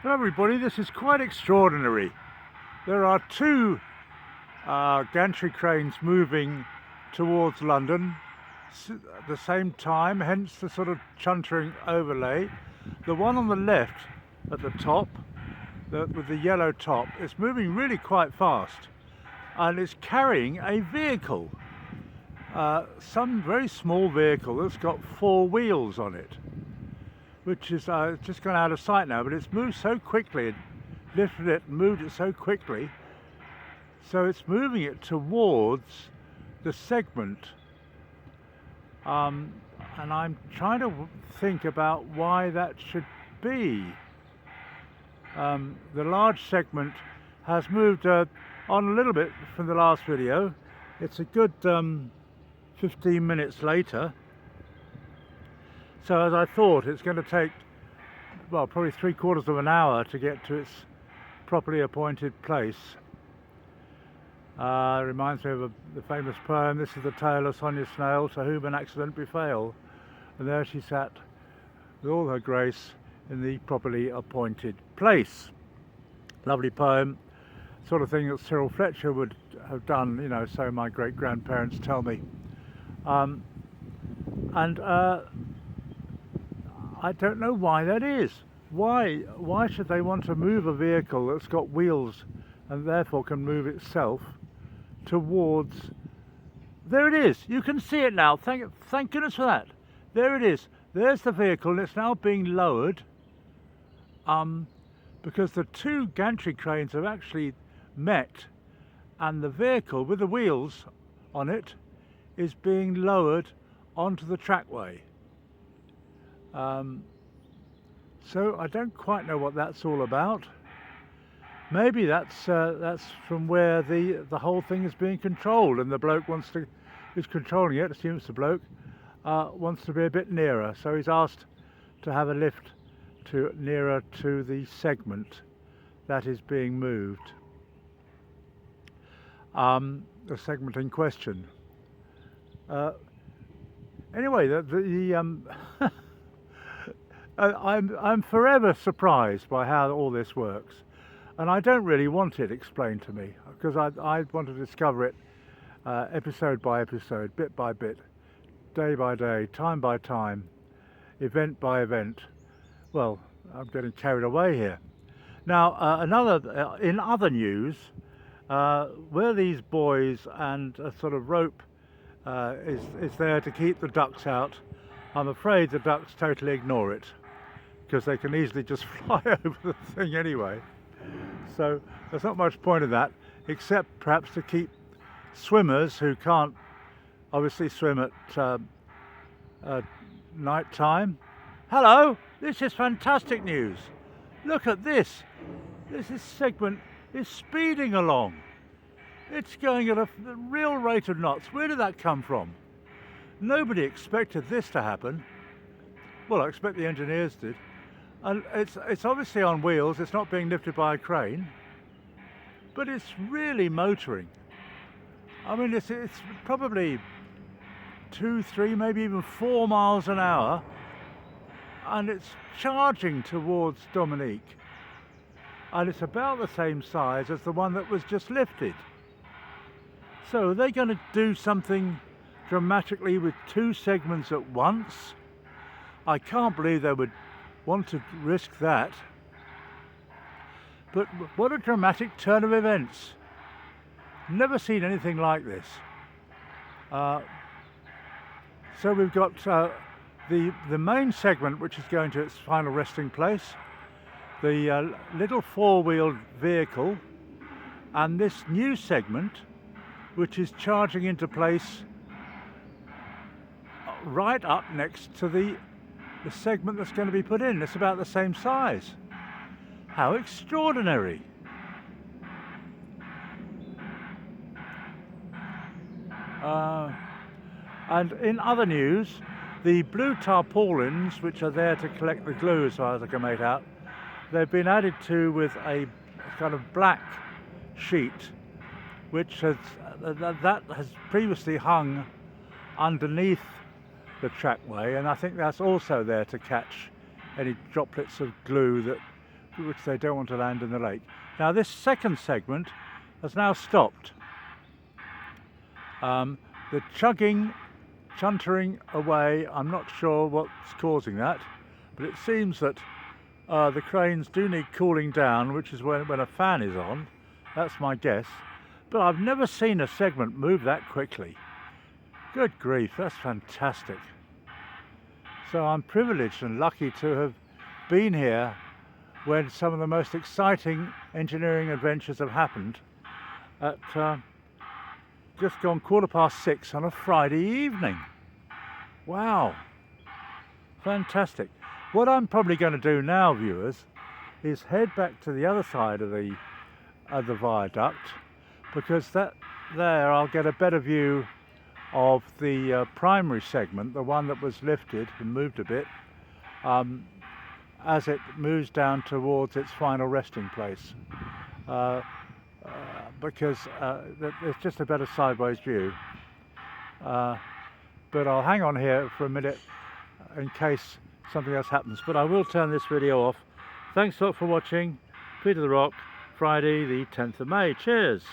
Hello everybody, this is quite extraordinary. There are two gantry cranes moving towards London at the same time, hence the sort of chuntering overlay. The one on the left at the top, with the yellow top, is moving really quite fast and it's carrying a vehicle, some very small vehicle that's got four wheels on it, which is just gone out of sight now, but it's moved so quickly, it lifted it and moved it so quickly, so it's moving it towards the segment. And I'm trying to think about why that should be. The large segment has moved on a little bit from the last video. It's a good 15 minutes later. So as I thought, it's going to take, well, probably 3/4 of an hour to get to its properly appointed place. Reminds me of the famous poem, "This is the tale of Sonia Snail, to whom an accident befell." And there she sat with all her grace in the properly appointed place. Lovely poem, sort of thing that Cyril Fletcher would have done, you know, so my great-grandparents tell me. I don't know why that is. Why should they want to move a vehicle that's got wheels and therefore can move itself towards... There it is. You can see it now. Thank goodness for that. There it is. There's the vehicle, and it's now being lowered because the two gantry cranes have actually met, and the vehicle with the wheels on it is being lowered onto the trackway. So I don't quite know what that's all about. Maybe that's from where the whole thing is being controlled, and the bloke who's controlling it, assumes the bloke, wants to be a bit nearer. So he's asked to have a lift nearer to the segment that is being moved. The segment in question. Anyway, I'm forever surprised by how all this works, and I don't really want it explained to me, because I want to discover it episode by episode, bit by bit, day by day, time by time, event by event. Well, I'm getting carried away here. Now, in other news, where these buoys and a sort of rope is there to keep the ducks out, I'm afraid the ducks totally ignore it, because they can easily just fly over the thing anyway. So there's not much point in that, except perhaps to keep swimmers who can't obviously swim at night time. Hello, this is fantastic news. Look at this. This segment is speeding along. It's going at a real rate of knots. Where did that come from? Nobody expected this to happen. Well, I expect the engineers did. And it's obviously on wheels, it's not being lifted by a crane, but it's really motoring. I mean, it's probably 2, 3, maybe even 4 miles an hour, and it's charging towards Dominique. And it's about the same size as the one that was just lifted. So are they going to do something dramatically with two segments at once? I can't believe they would want to risk that. But what a dramatic turn of events. Never seen anything like this. So we've got the main segment, which is going to its final resting place, the little four-wheeled vehicle, and this new segment, which is charging into place right up next to the segment that's going to be put in. It's about the same size. How extraordinary. And in other news, the blue tarpaulins, which are there to collect the glue as far as I can make out, they've been added to with a kind of black sheet, which has previously hung underneath the trackway, and I think that's also there to catch any droplets of glue that which they don't want to land in the lake. Now this second segment has now stopped. The chuntering away, I'm not sure what's causing that, but it seems that the cranes do need cooling down, which is when a fan is on. That's my guess. But I've never seen a segment move that quickly. Good grief, that's fantastic. So I'm privileged and lucky to have been here when some of the most exciting engineering adventures have happened at just gone 6:15 on a Friday evening. Wow, fantastic. What I'm probably going to do now, viewers, is head back to the other side of the viaduct, because there I'll get a better view of the primary segment, the one that was lifted and moved a bit, as it moves down towards its final resting place, because it's just a better sideways view. But I'll hang on here for a minute in case something else happens, but I will turn this video off. Thanks a lot for watching. Peter the Rock, Friday the 10th of May. Cheers!